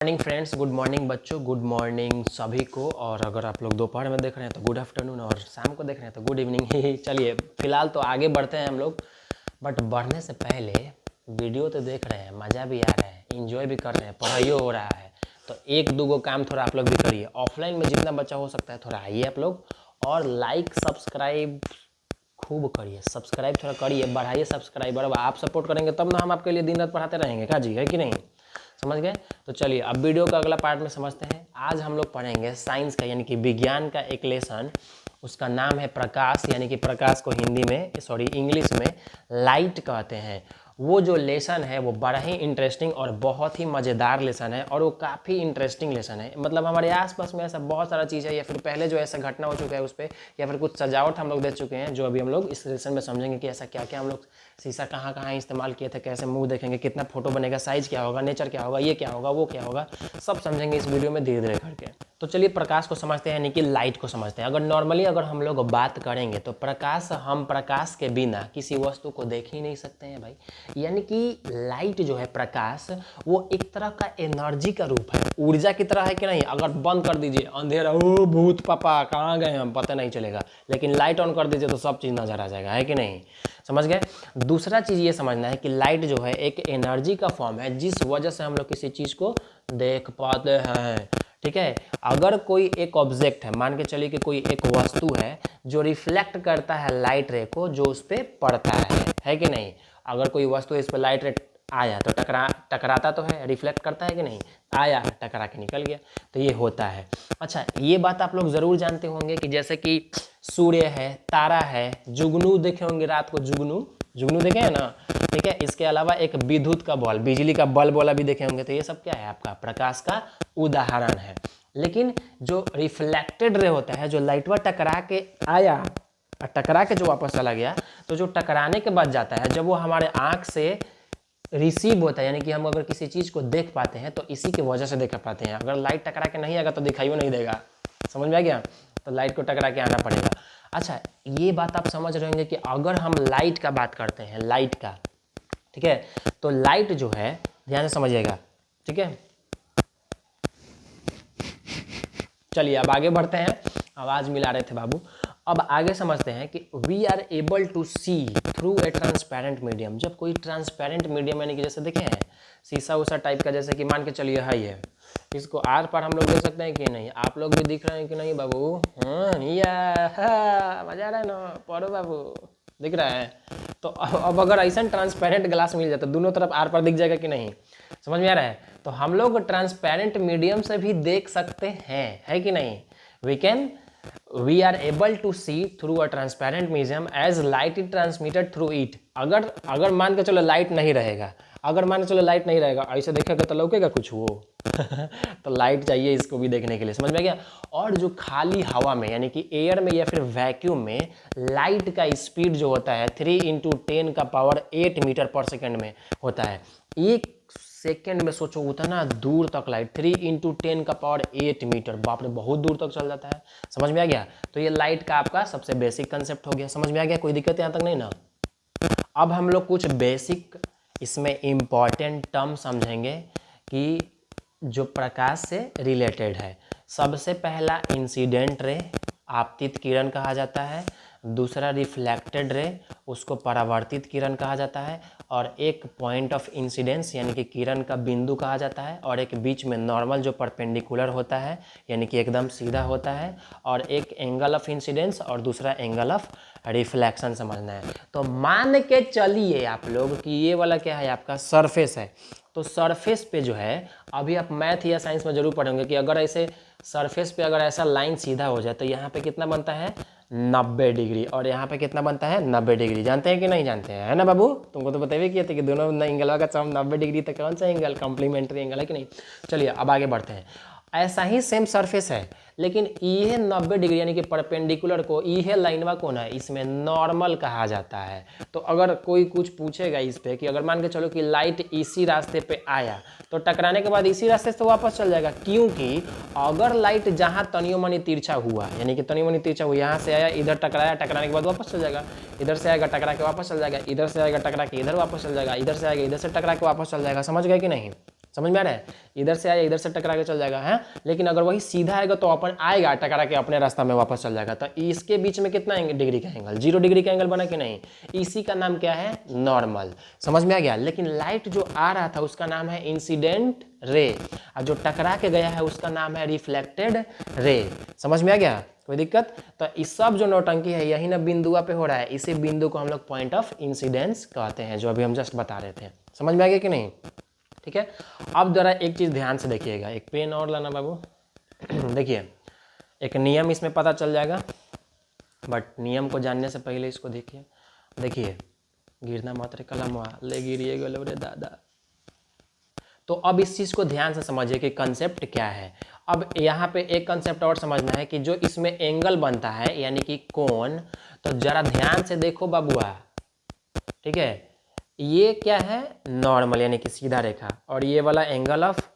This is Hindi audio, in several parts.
मॉर्निंग फ्रेंड्स, गुड मॉर्निंग बच्चों, गुड मॉर्निंग सभी को। और अगर आप लोग दोपहर में देख रहे हैं तो गुड आफ्टरनून, और शाम को देख रहे हैं तो गुड इवनिंग ही। चलिए फिलहाल तो आगे बढ़ते हैं हम लोग, बट बढ़ने से पहले वीडियो तो देख रहे हैं, मज़ा भी आ रहा है, इंजॉय भी कर रहे हैं, पढ़ाई हो रहा है, तो एक दो काम थोड़ा आप लोग भी करिए। ऑफलाइन में जितना बच्चा हो सकता है थोड़ा आइए आप लोग, और लाइक सब्सक्राइब खूब करिए, सब्सक्राइब थोड़ा करिए, बढ़ाइए सब्सक्राइबर। अब आप सपोर्ट करेंगे तब ना हम आपके लिए दिन रात पढ़ाते रहेंगे, क्या जी, है कि नहीं? समझ गए? तो चलिए अब वीडियो का अगला पार्ट में समझते हैं। आज हम लोग पढ़ेंगे साइंस का यानी कि विज्ञान का एक लेसन, उसका नाम है प्रकाश, यानी कि प्रकाश को हिंदी में इंग्लिश में लाइट कहते हैं। वो जो लेसन है वो बड़ा ही इंटरेस्टिंग और बहुत ही मज़ेदार लेसन है, और वो काफ़ी इंटरेस्टिंग लेसन है। मतलब हमारे आसपास में ऐसा बहुत सारा चीज़ है, या फिर पहले जो ऐसा घटना हो चुका है उस पर, या फिर कुछ सजावट हम लोग देख चुके हैं, जो अभी हम लोग इस लेसन में समझेंगे कि ऐसा क्या क्या हम लोग शीशा कहाँ कहाँ इस्तेमाल किए थे, कैसे मुंह देखेंगे, कितना फोटो बनेगा, साइज़ क्या होगा, नेचर क्या होगा, ये क्या होगा, वो क्या होगा, सब समझेंगे इस वीडियो में धीरे धीरे करके। तो चलिए प्रकाश को समझते हैं, यानी कि लाइट को समझते हैं। अगर नॉर्मली अगर हम लोग बात करेंगे तो हम प्रकाश के बिना किसी वस्तु को देख ही नहीं सकते हैं भाई। यानी कि लाइट जो है, प्रकाश, वो एक तरह का एनर्जी का रूप है, ऊर्जा की तरह है कि नहीं। अगर बंद कर दीजिए अंधेरा, ओ भूत पापा कहाँ गए हम, पता नहीं चलेगा, लेकिन लाइट ऑन कर दीजिए तो सब चीज़ नजर आ जाएगा, है कि नहीं? समझ गए? दूसरा चीज़ ये समझना है कि लाइट जो है एक एनर्जी का फॉर्म है, जिस वजह से हम लोग किसी चीज़ को देख पाते हैं। ठीक है? अगर कोई एक ऑब्जेक्ट है, मान के चलिए कि कोई एक वस्तु है जो रिफ्लेक्ट करता है लाइट रे को, जो उस पर पड़ता है कि नहीं? अगर कोई वस्तु इस पर लाइट रे आया तो टकराता तो है, रिफ्लेक्ट करता है कि नहीं? आया, टकरा के निकल गया, तो ये होता है। अच्छा, ये बात आप लोग ज़रूर जानते होंगे कि जैसे कि सूर्य है, तारा है, जुगनू देखे होंगे रात को, जुगनू जुगनू देखे हैं ना? ठीक है? इसके अलावा एक विद्युत का बल्ब, बिजली का बल्ब वाला भी देखे होंगे। तो ये सब क्या है? आपका प्रकाश का उदाहरण है। लेकिन जो रिफ्लेक्टेड रे होता है, जो लाइटवा टकरा के आया और टकरा के जो वापस चला गया, तो जो टकराने के बाद जाता है, जब वो हमारे आँख से रिसीव होता है, यानी कि हम अगर किसी चीज़ को देख पाते हैं तो इसी की वजह से देख पाते हैं। अगर लाइट टकरा के नहीं आएगा तो दिखाई नहीं देगा। समझ में आ गया? तो लाइट को टकरा के आना पड़ेगा। अच्छा, ये बात आप समझ रहे होंगे कि अगर हम लाइट का बात करते हैं, लाइट का, ठीक है, तो लाइट जो है, ध्यान से समझिएगा, ठीक है? चलिए अब आगे बढ़ते हैं, आवाज़ मिला रहे थे बाबू। अब आगे समझते हैं कि we are able to see through a transparent medium. जब कोई ट्रांसपेरेंट मीडियम, यानी कि जैसे देखे हैं शीशा उषा टाइप का, जैसे कि मान के चलिए है ये, इसको आर पार हम लोग देख सकते हैं कि नहीं? आप लोग भी दिख रहे हैं कि नहीं बाबू? मजा आ रहा है ना? पढ़ो बाबू, दिख रहा है? तो अब अगर ऐसा ट्रांसपेरेंट ग्लास मिल जाता तो दोनों तरफ आर पार दिख जाएगा कि नहीं? समझ में आ रहा है? तो हम लोग ट्रांसपेरेंट मीडियम से भी देख सकते हैं, है कि नहीं? We are able to see through a transparent medium as light is transmitted through it. अगर मान के चलो लाइट नहीं रहेगा, अगर मान के चलो लाइट नहीं रहेगा, ऐसे देखेगा तो लौकेगा कुछ वो? तो लाइट चाहिए इसको भी देखने के लिए। समझ में गया? और जो खाली हवा में, यानी कि एयर में या फिर वैक्यूम में, लाइट का स्पीड जो होता है 3 × 10 का पावर 8 मीटर पर सेकेंड में होता है। एक सेकेंड में सोचो उतना दूर तक लाइट, 3 × 10 का पावर 8 मीटर, बाप रे, बहुत दूर तक चल जाता है। समझ में आ गया? तो ये लाइट का आपका सबसे बेसिक कंसेप्ट हो गया। समझ में आ गया? कोई दिक्कत यहाँ तक नहीं ना? अब हम लोग कुछ बेसिक इसमें इम्पॉर्टेंट टर्म समझेंगे कि जो प्रकाश से रिलेटेड है। सबसे पहला इंसिडेंट रे, आपतित किरण कहा जाता है। दूसरा रिफ्लेक्टेड रे, उसको परावर्तित किरण कहा जाता है। और एक पॉइंट ऑफ इंसिडेंस, यानी कि किरण का बिंदु कहा जाता है। और एक बीच में नॉर्मल जो परपेंडिकुलर होता है, यानी कि एकदम सीधा होता है। और एक एंगल ऑफ इंसिडेंस और दूसरा एंगल ऑफ रिफ्लेक्शन समझना है। तो मान के चलिए आप लोग कि ये वाला क्या है? आपका सरफेस है। तो सरफेस पे जो है, अभी आप मैथ या साइंस में जरूर पढ़ेंगे कि अगर ऐसे सरफेस पे अगर ऐसा लाइन सीधा हो जाए तो यहाँ पे कितना बनता है? 90 डिग्री। और यहाँ पे कितना बनता है? 90 डिग्री। जानते हैं कि नहीं जानते हैं? है ना बाबू? तुमको तो बताइए किए थे कि दोनों एंगल का सम 90 डिग्री, तक कौन सा एंगल? कॉम्प्लीमेंट्री एंगल है कि नहीं? चलिए अब आगे बढ़ते हैं। ऐसा ही सेम सरफेस है, लेकिन ये 90 डिग्री यानी कि परपेंडिकुलर को, ये लाइनवा कौन है? इसमें नॉर्मल कहा जाता है। तो अगर कोई कुछ पूछेगा इस पे कि अगर मान के चलो कि लाइट इसी रास्ते पे आया, तो टकराने के बाद इसी रास्ते से वापस चल जाएगा, क्योंकि अगर लाइट जहाँ तनियो मनी तिरछा हुआ, यानी कि तनियो मनी तिरछा हुआ, यहाँ से आया, इधर टकराया, टकराने के बाद वापस चल जाएगा, इधर से आएगा टकरा के वापस चल जाएगा, इधर से आएगा टकरा के इधर वापस चल जाएगा, इधर से आएगा इधर से टकरा के वापस चल जाएगा। समझ गए कि नहीं? समझ में आ रहा है, इधर से आया इधर से टकरा के चल जाएगा है, लेकिन अगर वही सीधा आएगा तो अपन आएगा टकरा के अपने रास्ता में वापस चल जाएगा। तो इसके बीच में कितना डिग्री का एंगल, 0 डिग्री का एंगल बना कि नहीं, इसी का नाम क्या है, नॉर्मल। समझ में आ गया। लेकिन लाइट जो आ रहा था उसका नाम है इंसिडेंट रे, और जो टकरा के गया है उसका नाम है रिफ्लेक्टेड रे। समझ में आ गया, कोई दिक्कत। तो इस सब जो नौटंकी है यही ना बिंदुआ पे हो रहा है, इसी बिंदु को हम लोग पॉइंट ऑफ इंसिडेंस कहते हैं, जो अभी हम जस्ट बता रहे थे। समझ में आ गया कि नहीं, ठीक है। अब जरा एक चीज़ ध्यान से देखिएगा, एक पेन और लाना बाबू। देखिए एक नियम इसमें पता चल जाएगा, बट नियम को जानने से पहले इसको देखिए। देखिए गिरना मात्र कलम ले गिरिए गलो रे दादा। तो अब इस चीज़ को ध्यान से समझिए कि कंसेप्ट क्या है। अब यहाँ पे एक कंसेप्ट और समझना है कि जो इसमें एंगल बनता है यानी कि कोण, तो जरा ध्यान से देखो बाबुआ, ठीक है। ये क्या है, नॉर्मल यानी कि सीधा रेखा, और ये वाला एंगल ऑफ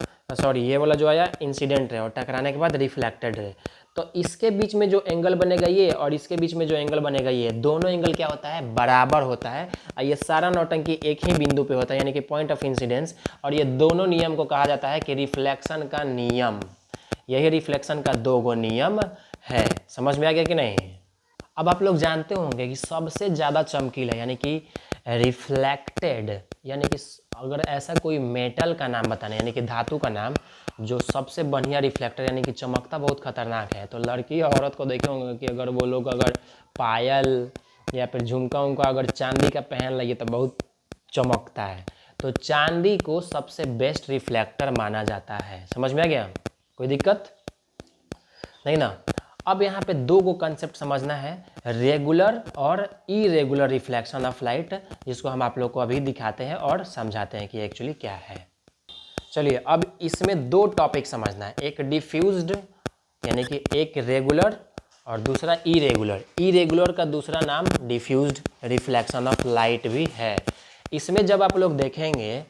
ये वाला जो आया इंसिडेंट रे, और टकराने के बाद रिफ्लेक्टेड रे। तो इसके बीच में जो एंगल बनेगा ये, और इसके बीच में जो एंगल बनेगा ये, दोनों एंगल क्या होता है, बराबर होता है। और ये सारा नौटंकी एक ही बिंदु पे होता है यानी कि पॉइंट ऑफ इंसिडेंस, और ये दोनों नियम को कहा जाता है कि रिफ्लेक्शन का नियम। यही रिफ्लेक्शन का 2 गो नियम है। समझ में आ गया कि नहीं। अब आप लोग जानते होंगे कि सबसे ज़्यादा चमकीला यानी कि रिफ्लेक्टेड, यानी कि अगर ऐसा कोई मेटल का नाम बताना यानी कि धातु का नाम जो सबसे बढ़िया रिफ्लेक्टर यानी कि चमकता बहुत खतरनाक है, तो लड़की और औरत को देखे होंगे कि अगर वो लोग अगर पायल या फिर झुमका उनका अगर चांदी का पहन लगे तो बहुत चमकता है। तो चांदी को सबसे बेस्ट रिफ्लेक्टर माना जाता है। समझ में आ गया, कोई दिक्कत नहीं ना। अब यहाँ पे 2 गो कंसेप्ट समझना है, रेगुलर और इरेगुलर रिफ्लेक्शन ऑफ लाइट, जिसको हम आप लोग को अभी दिखाते हैं और समझाते हैं कि एक्चुअली क्या है। चलिए अब इसमें 2 टॉपिक समझना है, एक डिफ्यूज्ड यानी कि एक रेगुलर और दूसरा इरेगुलर। इरेगुलर का दूसरा नाम डिफ्यूज्ड रिफ्लेक्शन ऑफ लाइट भी है। इसमें जब आप लोग देखेंगे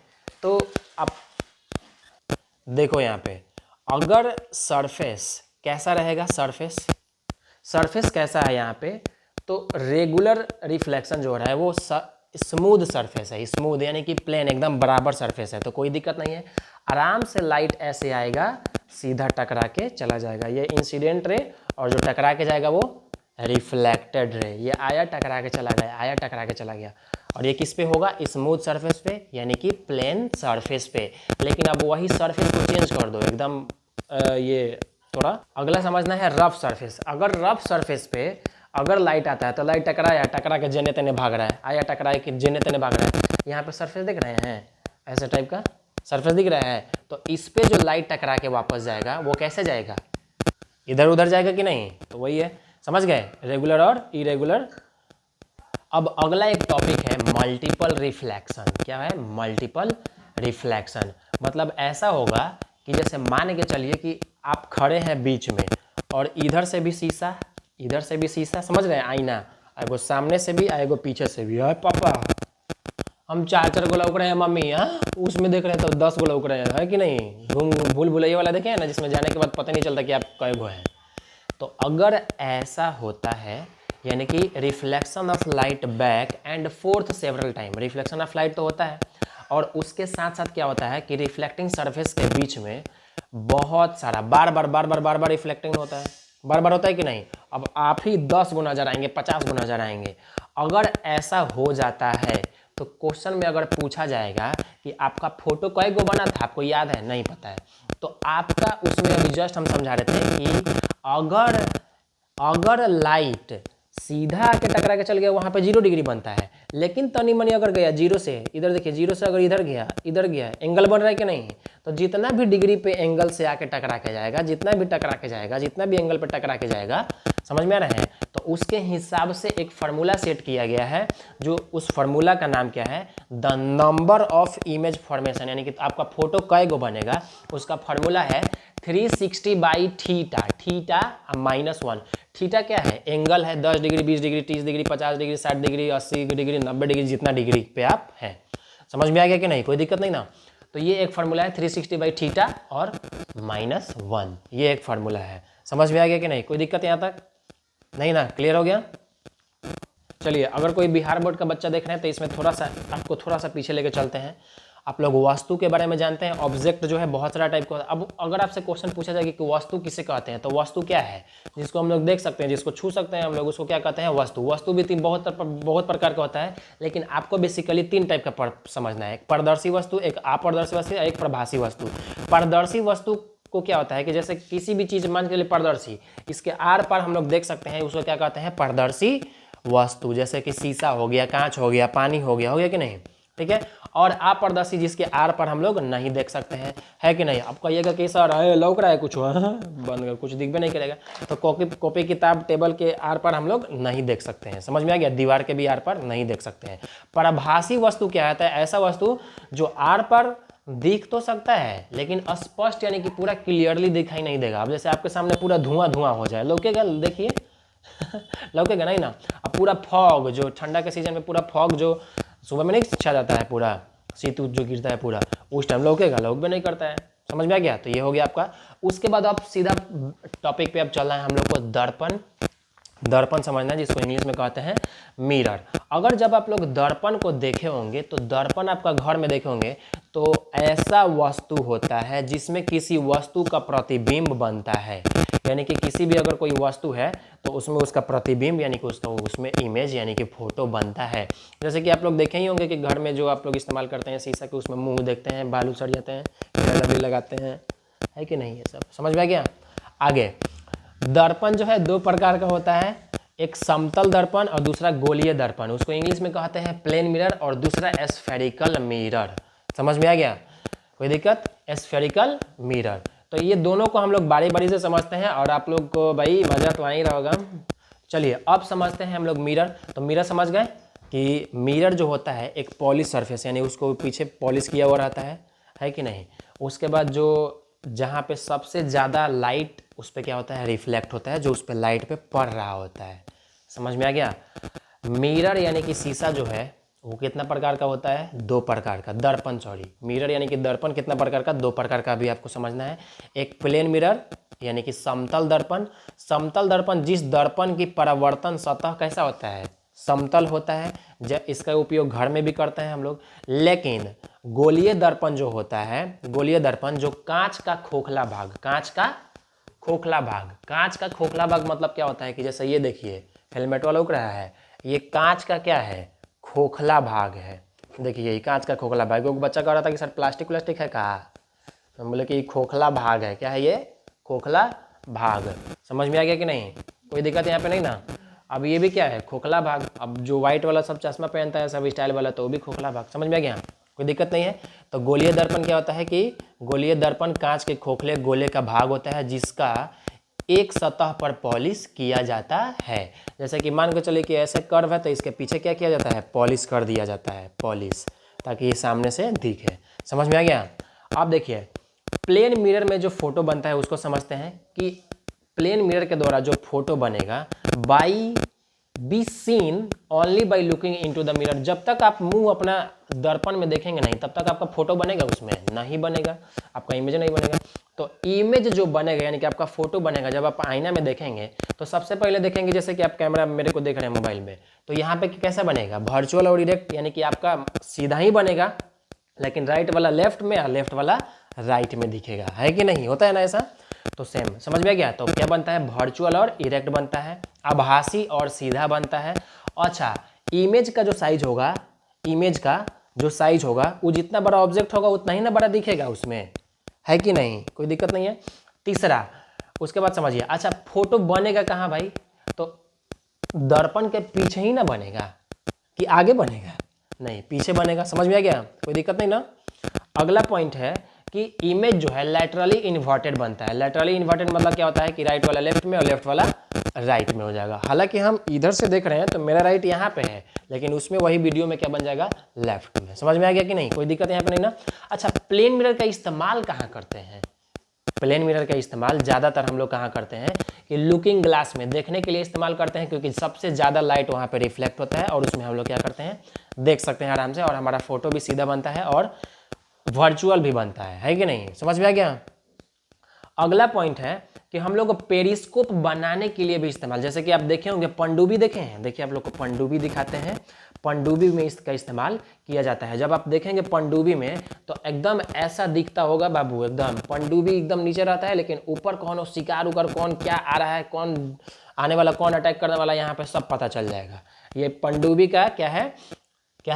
तो आप देखो यहाँ पे अगर सरफेस कैसा रहेगा, सरफेस कैसा है यहाँ पे, तो रेगुलर रिफ्लेक्शन जो हो रहा है वो स्मूथ सरफेस है, स्मूथ यानी कि प्लेन एकदम बराबर सरफेस है, तो कोई दिक्कत नहीं है। आराम से लाइट ऐसे आएगा सीधा टकरा के चला जाएगा, ये इंसिडेंट रे, और जो टकरा के जाएगा वो रिफ्लेक्टेड रे। ये आया टकरा के चला गया, आया टकरा के चला गया, और ये किस पे होगा, स्मूथ सरफेस पे यानी कि प्लेन सरफेस पे। लेकिन अब वही सरफेस को चेंज कर दो एकदम, ये थोड़ा अगला समझना है रफ सरफेस। अगर रफ सरफेस पे अगर लाइट आता है तो लाइट टकरा के जेने तेने भाग रहा है, आया टकराए कि जेने तेने भाग रहा है। यहाँ पे सरफेस दिख रहे हैं, ऐसे टाइप का सरफेस दिख रहा है, तो इस पे जो लाइट टकरा के वापस जाएगा वो कैसे जाएगा, इधर उधर जाएगा कि नहीं, तो वही है। समझ गए, रेगुलर और इरेगुलर। अब अगला एक टॉपिक है मल्टीपल रिफ्लेक्शन। क्या है, मल्टीपल रिफ्लेक्शन। मतलब ऐसा होगा कि जैसे मान के चलिए कि आप खड़े हैं बीच में, और इधर से भी शीशा, इधर से भी शीशा, समझ रहे हैं, आईना, एगो सामने से भी, एगो पीछे से भी। है पापा हम 4 गो लौक रहे हैं, मम्मी हाँ उसमें देख रहे हैं तो 10 गो लौक रहे हैं, है कि नहीं। भूल भुलैया वाला देखे हैं ना, जिसमें जाने के बाद पता नहीं चलता कि आप कई गो हैं। तो अगर ऐसा होता है यानी कि reflection of light back and fourth several time, reflection of light तो होता है, और उसके साथ साथ क्या होता है कि रिफ्लेक्टिंग सरफेस के बीच में बहुत सारा बार बार रिफ्लेक्टिंग होता है, बार बार होता है कि नहीं। अब आप ही 10 गो नजर आएंगे, 50 गो नजर आएंगे। अगर ऐसा हो जाता है तो क्वेश्चन में अगर पूछा जाएगा कि आपका फोटो कई गो बना था, आपको याद है, नहीं पता है, तो आपका उसमें अभी जस्ट हम समझा रहे थे कि अगर लाइट सीधा आके टकरा के चल गया वहां पे 0 डिग्री बनता है, लेकिन तनी मनी अगर गया 0 से, इधर देखिए 0 से अगर इधर गया एंगल बन रहा है कि नहीं, तो जितना भी डिग्री पे एंगल से आके टकरा के जाएगा, जितना भी एंगल पे टकरा के जाएगा, समझ में आ रहे हैं, तो उसके हिसाब से एक फार्मूला सेट किया गया है, जो उस फार्मूला का नाम क्या है, the number of image formation, यानी कि आपका फोटो कै गो बनेगा, उसका फार्मूला है 360 बाई थीटा -1। थीटा क्या है, एंगल है, 10 degree, 20 degree, 30 degree, 50 degree, 60 degree, 80 degree, 90 degree, जितना डिग्री पे आप हैं। समझ में आ गया कि नहीं, कोई दिक्कत नहीं ना। तो ये एक फार्मूला है 360 बाई थीटा और -1, ये एक फार्मूला है। समझ में आ गया कि नहीं, कोई दिक्कत यहाँ तक नहीं ना, क्लियर हो गया। चलिए अगर कोई बिहार बोर्ड का बच्चा देख रहे हैं तो इसमें थोड़ा सा आपको थोड़ा सा पीछे लेके चलते हैं। आप लोग वस्तु के बारे में जानते हैं। ऑब्जेक्ट जो है बहुत सारा टाइप का होता है। अब अगर आपसे क्वेश्चन पूछा जाए कि वस्तु किसे कहते हैं, तो वस्तु क्या है? जिसको हम लोग देख सकते हैं, जिसको छू सकते हैं हम लोग, उसको क्या कहते हैं? वस्तु। वस्तु भी बहुत प्रकार का होता है, लेकिन आपको बेसिकली 3 टाइप का समझना है। एक पारदर्शी वस्तु, एक अपारदर्शी वस्तु, एक प्रभासी वस्तु। पारदर्शी वस्तु को क्या होता है कि जैसे किसी भी चीज मान के लिए पारदर्शी, इसके आर पार हम लोग देख सकते हैं, उसको क्या कहते हैं? पारदर्शी वस्तु। जैसे कि शीशा हो गया, कांच हो गया, पानी हो गया कि नहीं? ठीक है। और अपारदर्शी जिसके आर पर हम लोग नहीं देख सकते हैं, है कि नहीं? अब कहिएगा कि सर लौक रहा है कुछ, बंद कर, कुछ दिख भी नहीं करेगा। तो कॉपी किताब टेबल के आर पर हम लोग नहीं देख सकते हैं, समझ में आ गया? दीवार के भी आर पर नहीं देख सकते हैं। प्रभासी वस्तु क्या होता है? ऐसा वस्तु जो आर पर दिख तो सकता है लेकिन स्पष्ट यानी कि पूरा क्लियरली दिखाई नहीं देगा। अब जैसे आपके सामने पूरा धुआं धुआं हो जाए, लौकेगा? देखिए लौकेगा नहीं ना। अब पूरा फॉग, जो ठंडा के सीजन में पूरा फॉग जो सुबह में नहीं छा जाता है, पूरा शीत जो गिरता है पूरा, उस टाइम लौकेगा? लौक भी नहीं करता है। समझ में आ गया? तो ये हो गया आपका। उसके बाद आप सीधा टॉपिक पे अब चलना है हम लोग को दर्पण। दर्पण समझना है, जिसको इंग्लिश में कहते हैं मिरर। अगर जब आप लोग दर्पण को देखे होंगे, तो दर्पण आपका घर में देखे होंगे, तो ऐसा वस्तु होता है जिसमें किसी वस्तु का प्रतिबिंब बनता है। यानी कि किसी भी अगर कोई वस्तु है तो उसमें उसका प्रतिबिंब यानी कि उसका उसमें इमेज यानी कि फोटो बनता है। जैसे कि आप लोग देखे ही होंगे कि घर में जो आप लोग इस्तेमाल करते हैं शीशा के, उसमें मुंह देखते हैं, बाल उछड़ जाते हैं, लकड़ी लगाते हैं, है कि नहीं? ये सब समझ में आ गया? आगे दर्पण जो है 2 प्रकार का होता है, एक समतल दर्पण और दूसरा गोलीय दर्पण। उसको इंग्लिश में कहते हैं प्लेन मिरर और दूसरा स्फेरिकल मिरर। समझ में आ गया? कोई दिक्कत? Spherical mirror. तो ये दोनों को हम लोग बारी बारी से समझते हैं और आप लोग को भाई मजा तो आ ही रहा होगा। चलिए अब समझते हैं हम लोग मिरर। तो मिरर समझ गए कि मिरर जो होता है एक पॉलिश सरफेस, यानी उसको पीछे पॉलिश किया हुआ रहता है कि नहीं? उसके बाद जो जहाँ पे सबसे ज़्यादा लाइट उस पर क्या होता है? रिफ्लेक्ट होता है, जो उस पर लाइट पे पड़ रहा होता है। समझ में आ गया? मिरर यानी कि शीशा जो है वो कितना प्रकार का होता है? 2 प्रकार का। दर्पण, सॉरी, मिरर यानी कि दर्पण कितना प्रकार का? 2 प्रकार का भी आपको समझना है। एक प्लेन मिरर यानी कि समतल दर्पण। समतल दर्पण जिस दर्पण की परावर्तन सतह कैसा होता है? समतल होता है। इसका उपयोग घर में भी करते हैं हम लोग। लेकिन गोलीय दर्पण जो होता है, गोलीय दर्पण जो कांच का खोखला भाग, कांच का खोखला भाग, कांच का खोखला भाग मतलब क्या होता है कि जैसे ये देखिए हेलमेट वाला उग रहा है, ये कांच का क्या है? खोखला भाग है। देखिए ये कांच का खोखला भाग। एक बच्चा कह रहा था कि सर प्लास्टिक है कहा? तो हम बोले कि खोखला भाग है। क्या है ये? खोखला भाग। समझ में आ गया कि नहीं? कोई दिक्कत यहाँ पे नहीं ना? अब ये भी क्या है? खोखला भाग। अब जो व्हाइट वाला सब चश्मा पहनता है सब स्टाइल वाला, तो वो भी खोखला भाग। समझ में आ गया? कोई दिक्कत नहीं है। तो गोलीय दर्पण क्या होता है कि गोलीय दर्पण कांच के खोखले गोले का भाग होता है जिसका एक सतह पर पॉलिश किया जाता है। जैसे कि मान के चलिए कि ऐसे कर्व है तो इसके पीछे क्या किया जाता है? पॉलिश कर दिया जाता है, पॉलिश, ताकि ये सामने से दिखे। समझ में आ गया? आप देखिए प्लेन मिरर में जो फोटो बनता है उसको समझते हैं कि प्लेन मिरर के द्वारा जो फोटो बनेगा by be seen only by looking into the mirror. जब तक आप मुंह अपना दर्पण में देखेंगे नहीं तब तक आपका फोटो बनेगा? उसमें नहीं बनेगा, आपका इमेज नहीं बनेगा। तो इमेज जो बनेगा यानी कि आपका फोटो बनेगा जब आप आईना में देखेंगे, तो सबसे पहले देखेंगे जैसे कि आप कैमरा मेरे को देख रहे हैं मोबाइल में, तो यहाँ पे कैसा बनेगा? वर्चुअल और डायरेक्ट, यानी कि आपका सीधा ही बनेगा, लेकिन राइट वाला लेफ्ट में और लेफ्ट वाला राइट में दिखेगा, है कि नहीं? होता है ना ऐसा? तो सेम। समझ में आ गया? तो क्या बनता है? वर्चुअल और इरेक्ट बनता है, आभासी और सीधा बनता है। अच्छा, इमेज का जो साइज होगा, इमेज का जो साइज होगा वो जितना बड़ा ऑब्जेक्ट होगा उतना ही ना बड़ा दिखेगा उसमें, है कि नहीं? कोई दिक्कत नहीं है। तीसरा, उसके बाद समझिए, अच्छा फोटो बनेगा कहाँ भाई? तो दर्पण के पीछे ही ना बनेगा कि आगे बनेगा? नहीं, पीछे बनेगा। समझ में आ गया? कोई दिक्कत नहीं ना? अगला पॉइंट है कि इमेज जो है लैटरली इन्वर्टेड बनता है। लैटरली इन्वर्टेड मतलब क्या होता है कि राइट वाला लेफ्ट में और लेफ्ट वाला राइट में हो जाएगा। हालांकि हम इधर से देख रहे हैं तो मेरा राइट यहाँ पे है, लेकिन उसमें वही वीडियो में क्या बन जाएगा? लेफ्ट में। समझ में आ गया कि नहीं? कोई दिक्कत यहाँ पे नहीं ना? अच्छा, प्लेन मिरर का इस्तेमाल कहाँ करते हैं? प्लेन मिरर का इस्तेमाल ज़्यादातर हम लोग कहाँ करते हैं कि लुकिंग ग्लास में देखने के लिए इस्तेमाल करते हैं, क्योंकि सबसे ज़्यादा लाइट वहाँ पे रिफ्लेक्ट होता है और उसमें हम लोग क्या करते हैं? देख सकते हैं आराम से, और हमारा फोटो भी सीधा बनता है और वर्चुअल भी बनता है कि नहीं? समझ में आ गया? अगला पॉइंट है कि हम लोग पेरिस्कोप बनाने के लिए भी इस्तेमाल, जैसे कि आप देखे होंगे पनडुब्बी देखे हैं, देखिए आप लोग को पनडुब्बी दिखाते हैं, पनडुब्बी में इसका इस्तेमाल किया जाता है। जब आप देखेंगे पनडुब्बी में तो एकदम ऐसा दिखता होगा बाबू, एकदम पनडुब्बी एकदम नीचे रहता है लेकिन ऊपर कौन शिकार उकार कौन क्या आ रहा है, कौन आने वाला, कौन अटैक करने वाला, यहाँ पे सब पता चल जाएगा। ये पनडुब्बी का क्या है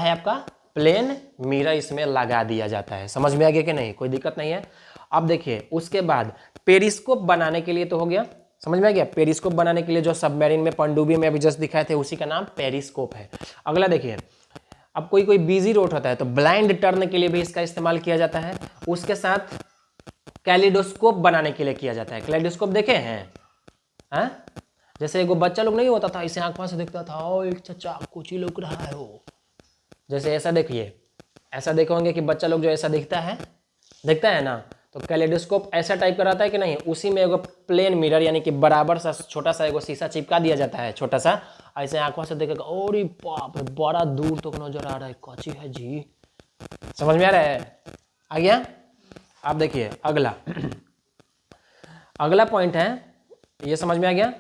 आपका प्लेन मिरर इसमें लगा दिया जाता है। समझ में आ गया कि नहीं, कोई दिक्कत नहीं है। अब देखिए उसके बाद पेरिस्कोप बनाने के लिए तो हो गया, समझ में आ गया। पेरिस्कोप बनाने के लिए जो सबमरीन में पनडुब्बी में अभी जस्ट दिखाए थे उसी का नाम पेरिस्कोप है। अगला देखिए, अब कोई बिजी रोड होता है तो ब्लाइंड टर्न के लिए भी इसका इस्तेमाल किया जाता है। उसके साथ कैलिडोस्कोप बनाने के लिए किया जाता है। कैलिडोस्कोप देखे हैं? जैसे एगो बच्चा लोग नहीं होता था, इसे आंखों से देखता था, ओ एक चचा कुछ ही लुक रहा है वो, जैसे ऐसा देखिए, ऐसा देखे होंगे कि बच्चा लोग जो ऐसा दिखता है ना, तो कैलेडोस्कोप ऐसा टाइप का रहता है कि नहीं, उसी में एगो प्लेन मिरर यानी कि बराबर सा छोटा सा एगो शीशा चिपका दिया जाता है, छोटा सा, ऐसे आंखों से देखेगा, और बाप रे बड़ा दूर तक नजर आ रहा है, कच्ची है जी। समझ में आ रहा है? आ गया? आप देखिए अगला पॉइंट है, ये समझ में आ गया?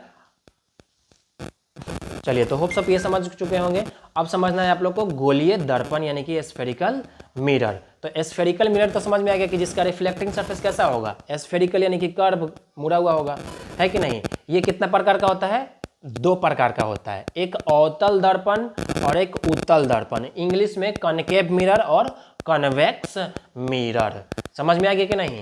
चलिए, तो होप सब ये समझ चुके होंगे। अब समझना है आप लोग को गोलीय दर्पण यानी कि स्फेरिकल मिरर। तो स्फेरिकल मिरर तो समझ में आ गया कि जिसका रिफ्लेक्टिंग सरफेस कैसा होगा, स्फेरिकल यानी कि कर्व मुड़ा हुआ होगा, है कि नहीं। ये कितना प्रकार का होता है? 2 प्रकार का होता है, एक अवतल दर्पण और एक उत्तल दर्पण। इंग्लिश में कनकेव मिरर और कन्वेक्स मिरर। समझ में आ गया कि नहीं?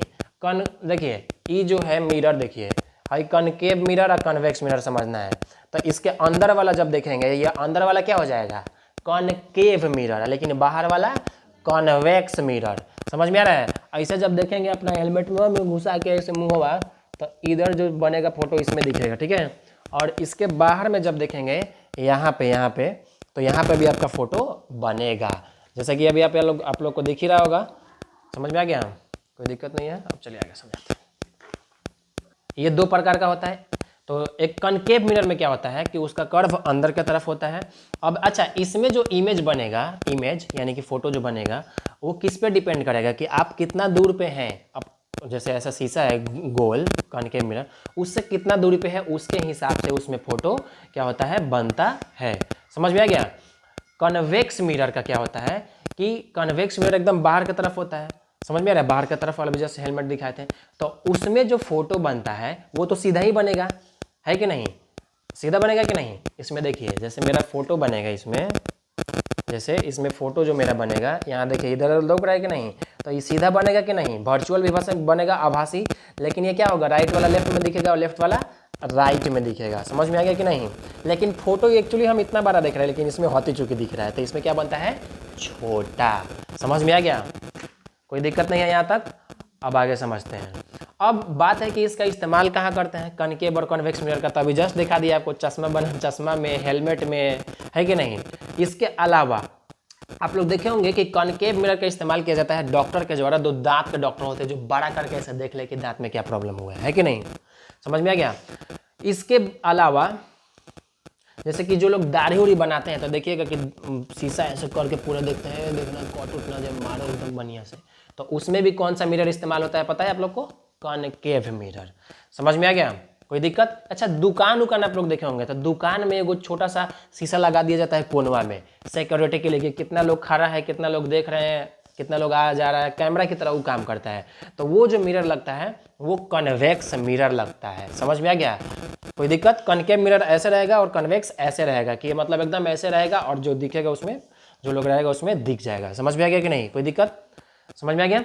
देखिए ये जो है मिरर, देखिए हाई कनकेव मिरर और कन्वेक्स मिरर समझना है। तो इसके अंदर वाला जब देखेंगे, ये अंदर वाला क्या हो जाएगा? कनकेव मिरर, लेकिन बाहर वाला कन्वेक्स मिरर। समझ में आ रहा है? ऐसे जब देखेंगे अपना हेलमेट में घुसा के ऐसे मुंह होगा तो इधर जो बनेगा फोटो इसमें दिखेगा, ठीक है। और इसके बाहर में जब देखेंगे यहाँ पे तो यहाँ पे भी आपका फोटो बनेगा, जैसा कि अभी आप लोग को दिख ही रहा होगा। समझ में आ गया? कोई दिक्कत नहीं है। अब चलिए आगे समझाते हैं। ये 2 प्रकार का होता है। तो एक कनकेव मिरर में क्या होता है कि उसका कर्व अंदर की तरफ होता है। अब अच्छा, इसमें जो इमेज बनेगा, इमेज यानी कि फोटो जो बनेगा, वो किस पे डिपेंड करेगा कि आप कितना दूर पे हैं। अब जैसे ऐसा शीशा है गोल कनकेव मिरर, उससे कितना दूरी पे है, उसके हिसाब से उसमें फोटो क्या होता है, बनता है। समझ में आ गया? कन्वेक्स मिरर का क्या होता है कि कन्वेक्स मिरर एकदम बाहर की तरफ होता है। समझ में आ रहा है? बाहर की तरफ वाला भी जैसे हेलमेट दिखाए थे, तो उसमें जो फोटो बनता है वो तो सीधा ही बनेगा, है कि नहीं? सीधा बनेगा कि नहीं? इसमें देखिए, जैसे मेरा फोटो बनेगा इसमें, जैसे इसमें फोटो जो मेरा बनेगा, यहाँ देखिए इधर लोग रहा है कि नहीं, तो ये सीधा बनेगा कि नहीं? वर्चुअल विभाषा बनेगा, आभासी। लेकिन ये क्या होगा, राइट वाला लेफ्ट में दिखेगा और लेफ्ट वाला राइट में दिखेगा। समझ में आ गया कि नहीं? लेकिन फोटो एक्चुअली हम इतना बड़ा देख रहे हैं, लेकिन इसमें होती चुकी दिख रहा है, तो इसमें क्या बनता है, छोटा। समझ में आ गया? कोई दिक्कत नहीं है यहाँ तक? अब आगे समझते हैं। अब बात है कि इसका इस्तेमाल कहाँ करते हैं, कनकेव और कन्वेक्स मिरर का। तो अभी जस्ट दिखा दिया आपको, चश्मा में, हेलमेट में, है कि नहीं। इसके अलावा आप लोग देखे होंगे कि कनकेव मिरर का इस्तेमाल किया जाता है डॉक्टर के द्वारा। 2 दांत के डॉक्टर होते हैं जो बड़ा करके ऐसे देख ले कि दांत में क्या प्रॉब्लम हुआ है कि नहीं। समझ में आ गया? इसके अलावा जैसे कि जो लोग दाढ़ी उड़ी बनाते हैं, तो देखिएगा कि शीशा ऐसे करके पूरा देखते हैं, देखना कट उठ ना जाए, मारो एकदम बढ़िया से। तो उसमें भी कौन सा मिरर इस्तेमाल होता है पता है आप लोग को? Concave mirror. समझ में आ गया? कोई दिक्कत? अच्छा, दुकान आप लोग देखे होंगे, तो दुकान में एगो छोटा सा शीशा लगा दिया जाता है कोनवा में, सिक्योरिटी के लिए, कितना लोग खड़ा है, कितना लोग देख रहे हैं, कितना लोग आ जा रहा है, कैमरा की तरह वो काम करता है। तो वो जो मिरर लगता है वो कन्वेक्स मिरर लगता है। समझ में आ गया? कोई दिक्कत? कनकेव मिरर ऐसे रहेगा और कन्वेक्स ऐसे रहेगा, कि मतलब एकदम ऐसे रहेगा और जो दिखेगा उसमें, जो लोग रहेगा उसमें दिख जाएगा। समझ में आ गया कि नहीं? कोई दिक्कत? समझ में आ गया?